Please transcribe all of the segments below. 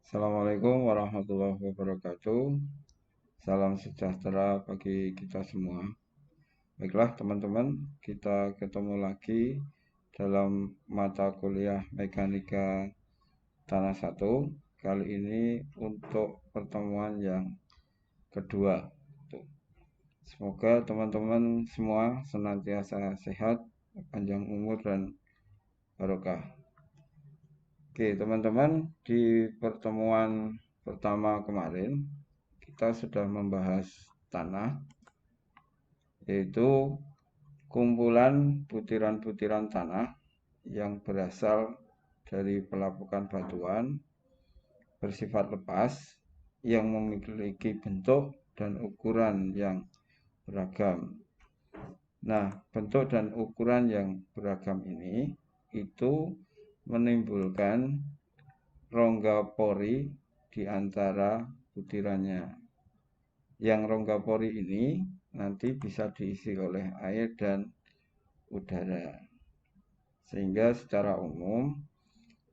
Assalamualaikum warahmatullahi wabarakatuh. Salam sejahtera bagi kita semua. Baiklah teman-teman, kita ketemu lagi dalam mata kuliah Mekanika Tanah 1. Kali ini untuk pertemuan yang kedua. Semoga teman-teman semua senantiasa sehat, panjang umur dan barokah. Oke teman-teman, di pertemuan pertama kemarin kita sudah membahas tanah, yaitu kumpulan butiran-butiran tanah yang berasal dari pelapukan batuan bersifat lepas yang memiliki bentuk dan ukuran yang beragam. Nah, bentuk dan ukuran yang beragam ini itu menimbulkan rongga pori di antara butirannya. Yang rongga pori ini nanti bisa diisi oleh air dan udara. Sehingga secara umum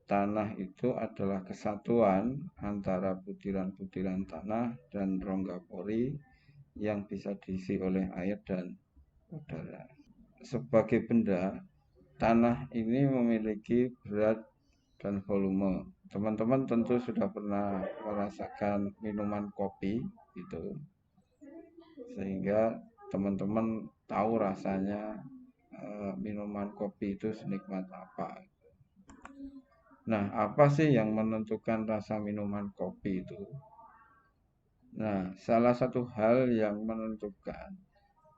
tanah itu adalah kesatuan antara butiran-butiran tanah dan rongga pori yang bisa diisi oleh air dan udara. Sebagai benda, tanah ini memiliki berat dan volume. Teman-teman tentu sudah pernah merasakan minuman kopi gitu, sehingga teman-teman tahu rasanya minuman kopi itu senikmat apa. Nah, apa sih yang menentukan rasa minuman kopi itu? Nah, salah satu hal yang menentukan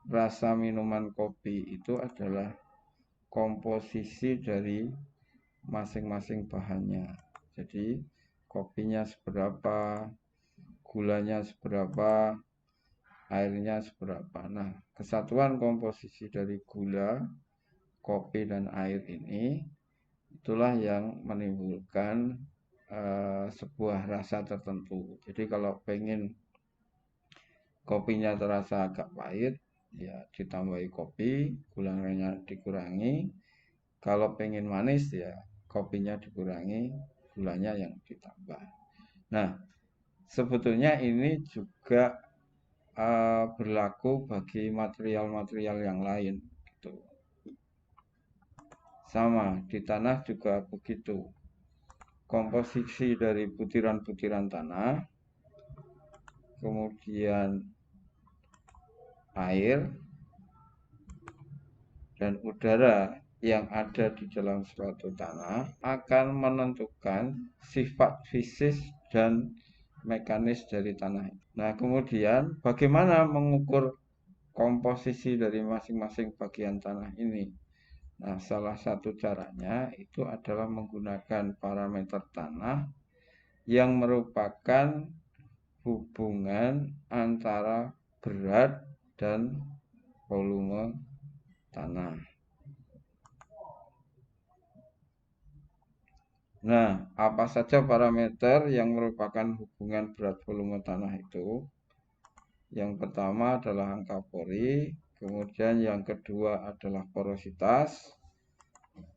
rasa minuman kopi itu adalah komposisi dari masing-masing bahannya. Jadi, kopinya seberapa, gulanya seberapa, airnya seberapa. Nah, kesatuan komposisi dari gula, kopi, dan air ini itulah yang menimbulkan sebuah rasa tertentu. Jadi kalau pengen kopinya terasa agak pahit, ya ditambahi kopi, gulanya dikurangi. Kalau pengen manis, ya kopinya dikurangi, gulanya yang ditambah. Nah, sebetulnya ini juga berlaku bagi material-material yang lain gitu. Sama di tanah juga begitu. Komposisi dari butiran-butiran tanah, kemudian air dan udara yang ada di dalam suatu tanah akan menentukan sifat fisik dan mekanis dari tanah. Nah, kemudian bagaimana mengukur komposisi dari masing-masing bagian tanah ini? Nah, salah satu caranya itu adalah menggunakan parameter tanah yang merupakan hubungan antara berat dan volume tanah. Nah, apa saja parameter yang merupakan hubungan berat volume tanah itu? Yang pertama adalah angka pori, kemudian yang kedua adalah porositas,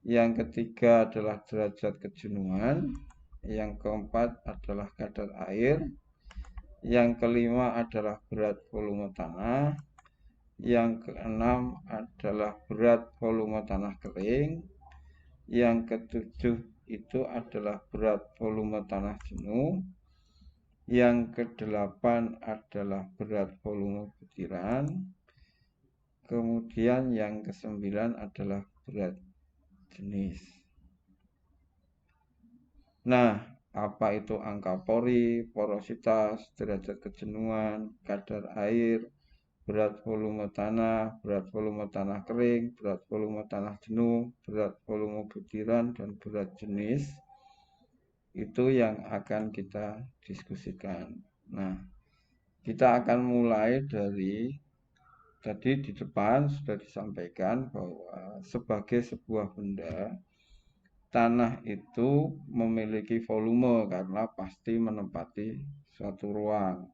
yang ketiga adalah derajat kejenuhan, yang keempat adalah kadar air, yang kelima adalah berat volume tanah, yang keenam adalah berat volume tanah kering, yang ketujuh itu adalah berat volume tanah jenuh, yang kedelapan adalah berat volume butiran, kemudian yang kesembilan adalah berat jenis. Nah, apa itu angka pori, porositas, derajat kejenuhan, kadar air, berat volume tanah, berat volume tanah kering, berat volume tanah jenuh, berat volume butiran, dan berat jenis? Itu yang akan kita diskusikan. Nah, kita akan mulai dari tadi di depan sudah disampaikan bahwa sebagai sebuah benda, tanah itu memiliki volume karena pasti menempati suatu ruang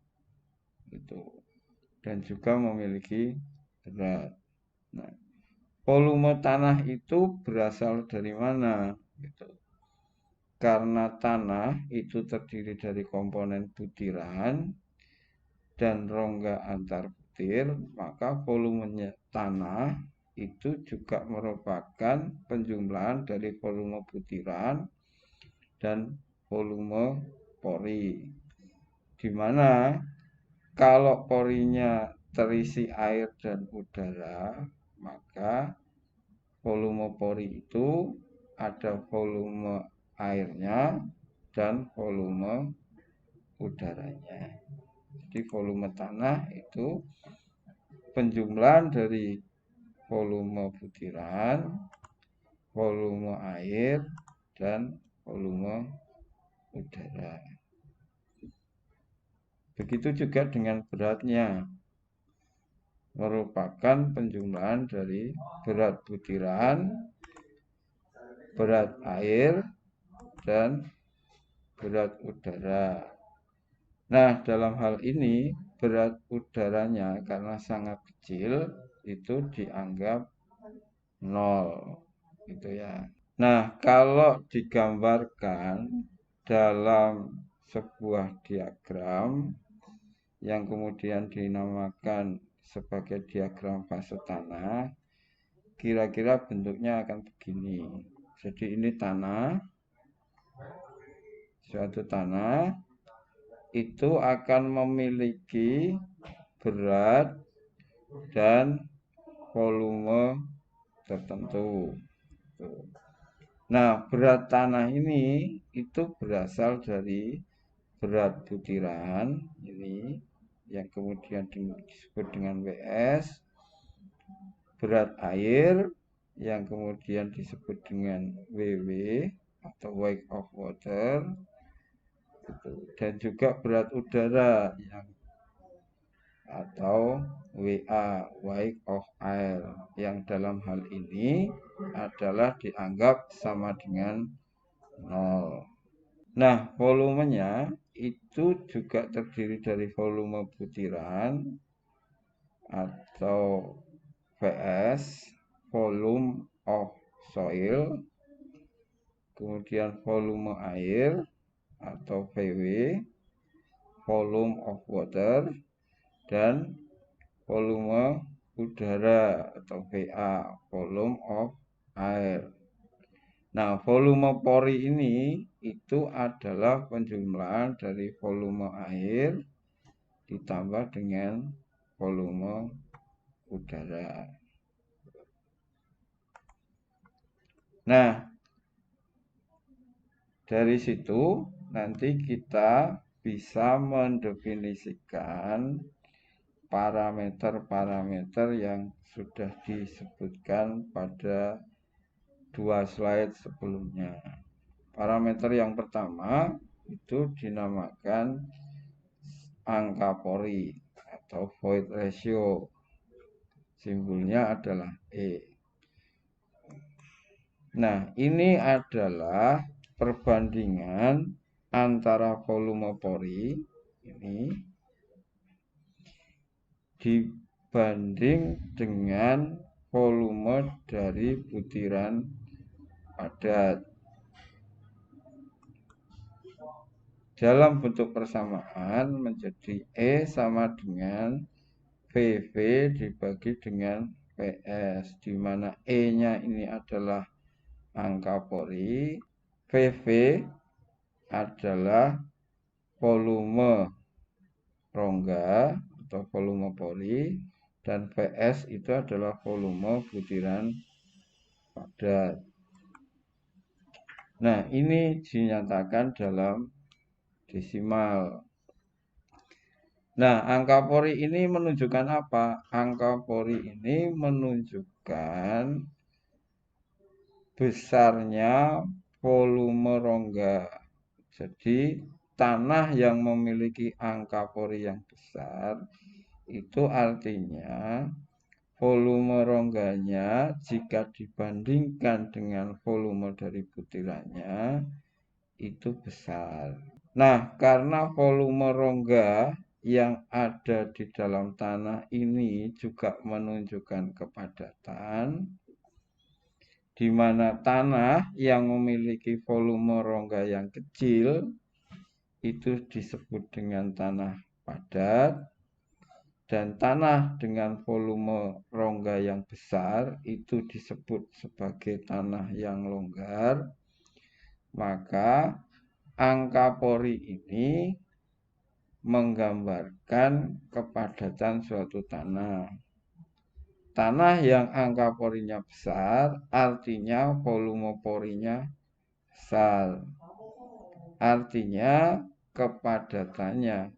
itu, dan juga memiliki berat. Nah, volume tanah itu berasal dari mana gitu. karena tanah itu terdiri dari komponen butiran dan rongga antar butir, maka volumenya tanah itu juga merupakan penjumlahan dari volume butiran dan volume pori. Di mana kalau porinya terisi air dan udara, maka volume pori itu ada volume airnya dan volume udaranya. Jadi volume tanah itu penjumlahan dari volume butiran, volume air, dan volume udara. Begitu juga dengan beratnya, merupakan penjumlahan dari berat butiran, berat air, dan berat udara. Nah, dalam hal ini berat udaranya karena sangat kecil itu dianggap 0 gitu ya. Nah, kalau digambarkan dalam sebuah diagram yang kemudian dinamakan sebagai diagram fase tanah, kira-kira bentuknya akan begini. Jadi ini tanah, suatu tanah itu akan memiliki berat dan volume tertentu. Nah, berat tanah ini itu berasal dari berat butiran ini yang kemudian disebut dengan WS, berat air yang kemudian disebut dengan WW atau weight of water, dan juga berat udara yang atau WA, weight of air, yang dalam hal ini adalah dianggap sama dengan 0. Nah, volumenya itu juga terdiri dari volume butiran atau VS, volume of soil, kemudian volume air atau VW, volume of water, dan volume udara atau VA, volume of air. Nah, volume pori ini itu adalah penjumlahan dari volume air ditambah dengan volume udara. Nah, dari situ nanti kita bisa mendefinisikan parameter-parameter yang sudah disebutkan pada 2 slide sebelumnya. Parameter yang pertama itu dinamakan angka pori atau void ratio. Simbolnya adalah E. Nah, ini adalah perbandingan antara volume pori ini dibanding dengan volume dari butiran padat. Dalam bentuk persamaan menjadi E sama dengan VV dibagi dengan PS, di mana E-nya ini adalah angka pori, VV adalah volume rongga atau volume pori, dan VS itu adalah volume butiran padat. Nah, ini dinyatakan dalam desimal. Nah, angka pori ini menunjukkan apa? Angka pori ini menunjukkan besarnya volume rongga. Jadi, tanah yang memiliki angka pori yang besar itu artinya volume rongganya jika dibandingkan dengan volume dari butirannya itu besar. Nah, karena volume rongga yang ada di dalam tanah ini juga menunjukkan kepadatan, di mana tanah yang memiliki volume rongga yang kecil itu disebut dengan tanah padat, dan tanah dengan volume rongga yang besar itu disebut sebagai tanah yang longgar. Maka angka pori ini menggambarkan kepadatan suatu tanah. Tanah yang angka porinya besar artinya volume porinya besar. Artinya kepadatannya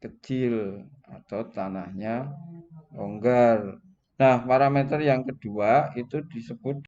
kecil atau tanahnya longgar. Nah, parameter yang kedua itu disebut